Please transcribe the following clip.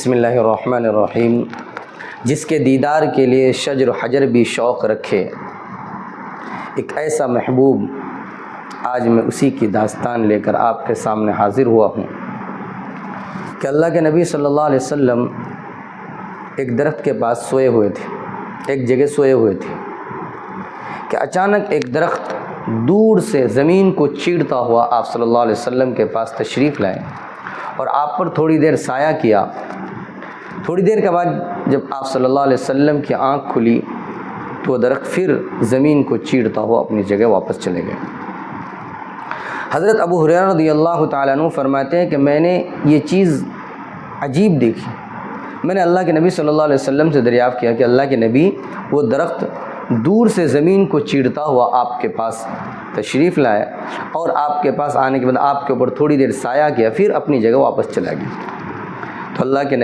بسم اللہ الرحمن الرحیم۔ جس کے دیدار کے لیے شجر و حجر بھی شوق رکھے، ایک ایسا محبوب، آج میں اسی کی داستان لے کر آپ کے سامنے حاضر ہوا ہوں کہ اللہ کے نبی صلی اللہ علیہ وسلم ایک درخت کے پاس سوئے ہوئے تھے، ایک جگہ سوئے ہوئے تھے کہ اچانک ایک درخت دور سے زمین کو چیرتا ہوا آپ صلی اللہ علیہ وسلم کے پاس تشریف لائے اور آپ پر تھوڑی دیر سایہ کیا۔ تھوڑی دیر کے بعد جب آپ صلی اللہ علیہ وسلم کی آنکھ کھلی تو وہ درخت پھر زمین کو چیرتا ہوا اپنی جگہ واپس چلے گئے۔ حضرت ابو ہریرہ رضی اللہ تعالیٰ عنہ فرماتے ہیں کہ میں نے یہ چیز عجیب دیکھی۔ میں نے اللہ کے نبی صلی اللہ علیہ وسلم سے دریافت کیا کہ اللہ کے نبی، وہ درخت دور سے زمین کو چیرتا ہوا آپ کے پاس تشریف لائے اور آپ کے پاس آنے کے بعد آپ کے اوپر تھوڑی دیر سایہ کیا، پھر اپنی جگہ واپس چلا گیا۔ تو اللہ کے نبی